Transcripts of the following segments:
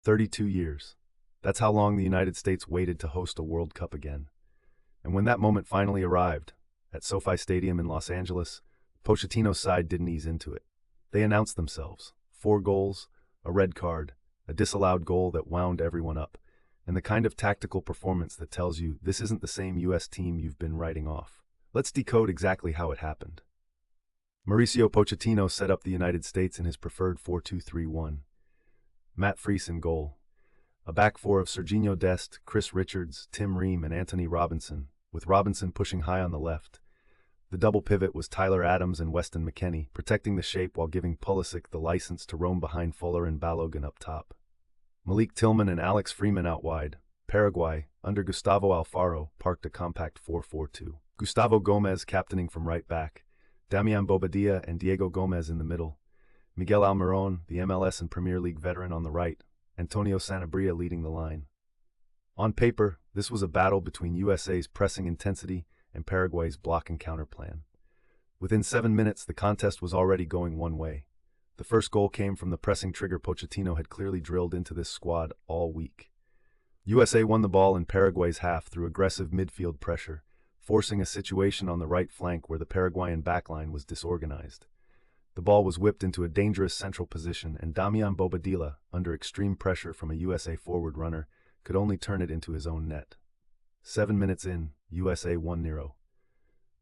32 years. That's how long the United States waited to host a World Cup again. And when that moment finally arrived, at SoFi Stadium in Los Angeles, Pochettino's side didn't ease into it. They announced themselves. 4 goals, a red card, a disallowed goal that wound everyone up, and the kind of tactical performance that tells you this isn't the same US team you've been writing off. Let's decode exactly how it happened. Mauricio Pochettino set up the United States in his preferred 4-2-3-1. Matt Freese in goal. A back four of Serginho Dest, Chris Richards, Tim Ream, and Anthony Robinson, with Robinson pushing high on the left. The double pivot was Tyler Adams and Weston McKennie, protecting the shape while giving Pulisic the license to roam behind Fuller and Balogun up top. Malik Tillman and Alex Freeman out wide. Paraguay, under Gustavo Alfaro, parked a compact 4-4-2. Gustavo Gomez captaining from right back. Damian Bobadilla and Diego Gomez in the middle. Miguel Almirón, the MLS and Premier League veteran, on the right. Antonio Sanabria leading the line. On paper, this was a battle between USA's pressing intensity and Paraguay's block and counter plan. Within 7 minutes, the contest was already going one way. The first goal came from the pressing trigger Pochettino had clearly drilled into this squad all week. USA won the ball in Paraguay's half through aggressive midfield pressure, forcing a situation on the right flank where the Paraguayan backline was disorganized. The ball was whipped into a dangerous central position, and Damian Bobadilla, under extreme pressure from a USA forward runner, could only turn it into his own net. 7 minutes in, USA 1-0.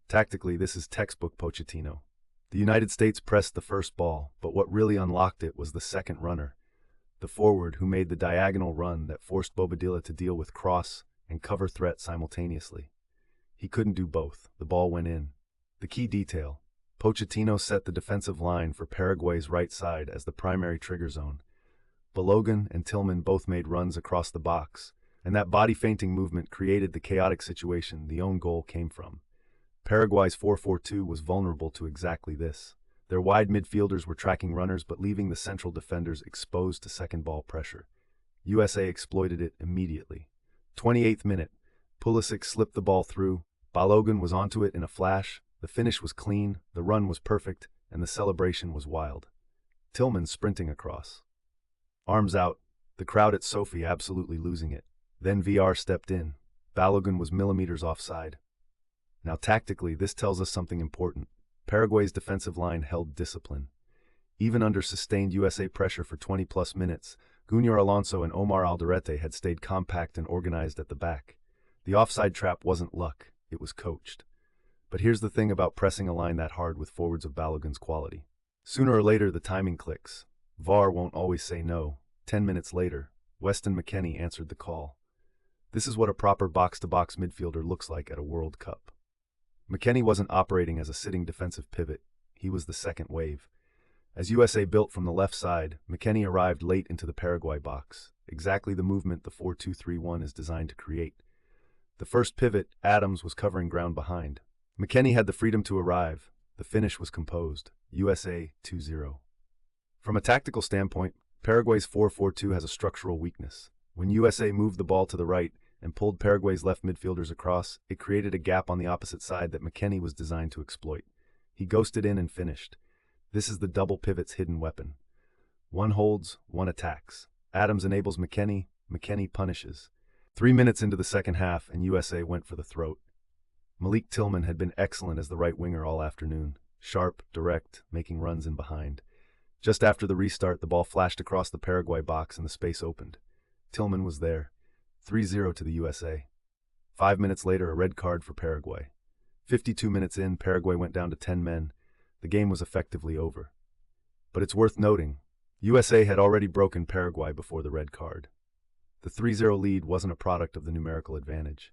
Tactically, this is textbook Pochettino. The United States pressed the first ball, but what really unlocked it was the second runner, the forward who made the diagonal run that forced Bobadilla to deal with cross and cover threat simultaneously. He couldn't do both. The ball went in. The key detail: Pochettino set the defensive line for Paraguay's right side as the primary trigger zone. Balogun and Tillman both made runs across the box, and that body-feinting movement created the chaotic situation the own goal came from. Paraguay's 4-4-2 was vulnerable to exactly this. Their wide midfielders were tracking runners but leaving the central defenders exposed to second ball pressure. USA exploited it immediately. 28th minute, Pulisic slipped the ball through. Balogun was onto it in a flash. The finish was clean, the run was perfect, and the celebration was wild. Tillman sprinting across. Arms out, the crowd at SoFi absolutely losing it. Then VR stepped in. Balogun was millimeters offside. Now tactically, this tells us something important. Paraguay's defensive line held discipline. Even under sustained USA pressure for 20-plus minutes, Junior Alonso and Omar Alderete had stayed compact and organized at the back. The offside trap wasn't luck, it was coached. But here's the thing about pressing a line that hard with forwards of Balogun's quality. Sooner or later, the timing clicks. VAR won't always say no. 10 minutes later, Weston McKennie answered the call. This is what a proper box-to-box midfielder looks like at a World Cup. McKennie wasn't operating as a sitting defensive pivot. He was the second wave. As USA built from the left side, McKennie arrived late into the Paraguay box, exactly the movement the 4-2-3-1 is designed to create. The first pivot, Adams, was covering ground behind. McKennie had the freedom to arrive. The finish was composed. USA 2-0. From a tactical standpoint, Paraguay's 4-4-2 has a structural weakness. When USA moved the ball to the right and pulled Paraguay's left midfielders across, it created a gap on the opposite side that McKennie was designed to exploit. He ghosted in and finished. This is the double pivot's hidden weapon. One holds, one attacks. Adams enables McKennie, McKennie punishes. 3 minutes into the second half, and USA went for the throat. Malik Tillman had been excellent as the right winger all afternoon. Sharp, direct, making runs in behind. Just after the restart, the ball flashed across the Paraguay box and the space opened. Tillman was there. 3-0 to the USA. 5 minutes later, a red card for Paraguay. 52 minutes in, Paraguay went down to 10 men. The game was effectively over. But it's worth noting, USA had already broken Paraguay before the red card. The 3-0 lead wasn't a product of the numerical advantage.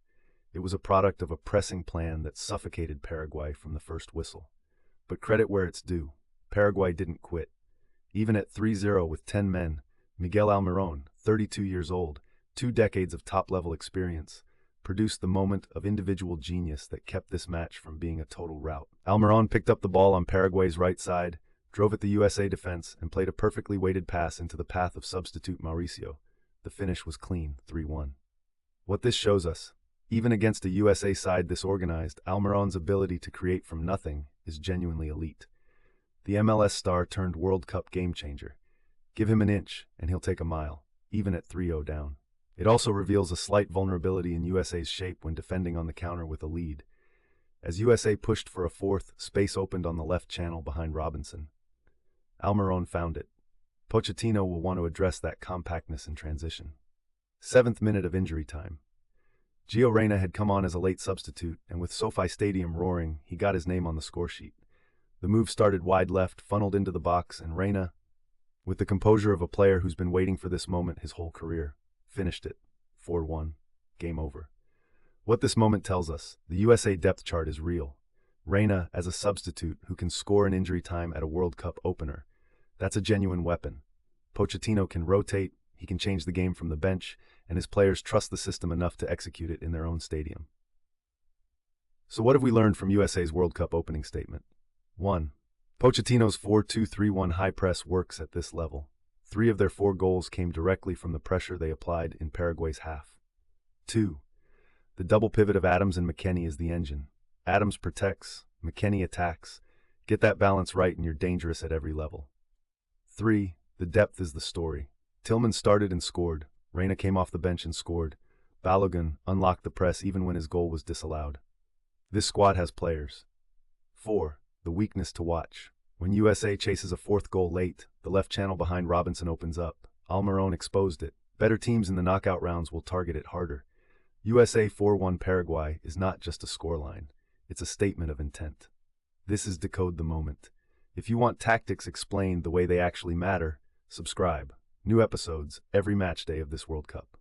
It was a product of a pressing plan that suffocated Paraguay from the first whistle. But credit where it's due. Paraguay didn't quit. Even at 3-0 with 10 men, Miguel Almirón, 32 years old, 2 decades of top-level experience, produced the moment of individual genius that kept this match from being a total rout. Almirón picked up the ball on Paraguay's right side, drove at the USA defense, and played a perfectly weighted pass into the path of substitute Mauricio. The finish was clean, 3-1. What this shows us, even against a USA side this organized, Almirón's ability to create from nothing is genuinely elite. The MLS star turned World Cup game changer. Give him an inch, and he'll take a mile. even at 3-0 down. It also reveals a slight vulnerability in USA's shape when defending on the counter with a lead. As USA pushed for a fourth, space opened on the left channel behind Robinson. Almirón found it. Pochettino will want to address that compactness in transition. 7th minute of injury time. Gio Reyna had come on as a late substitute, and with SoFi Stadium roaring, he got his name on the scoresheet. The move started wide left, funneled into the box, and Reyna, with the composure of a player who's been waiting for this moment his whole career, finished it. 4-1. Game over. What this moment tells us, the USA depth chart is real. Reyna, as a substitute who can score in injury time at a World Cup opener, that's a genuine weapon. Pochettino can rotate, he can change the game from the bench, and his players trust the system enough to execute it in their own stadium. So what have we learned from USA's World Cup opening statement? 1. Pochettino's 4-2-3-1 high press works at this level. 3 of their 4 goals came directly from the pressure they applied in Paraguay's half. 2. The double pivot of Adams and McKennie is the engine. Adams protects, McKennie attacks. Get that balance right and you're dangerous at every level. 3. The depth is the story. Tillman started and scored. Reyna came off the bench and scored. Balogun unlocked the press even when his goal was disallowed. This squad has players. 4. The weakness to watch. When USA chases a 4th goal late, the left channel behind Robinson opens up. Almirón exposed it. Better teams in the knockout rounds will target it harder. USA 4-1 Paraguay is not just a scoreline. It's a statement of intent. This is Decode the Moment. If you want tactics explained the way they actually matter, subscribe. New episodes every match day of this World Cup.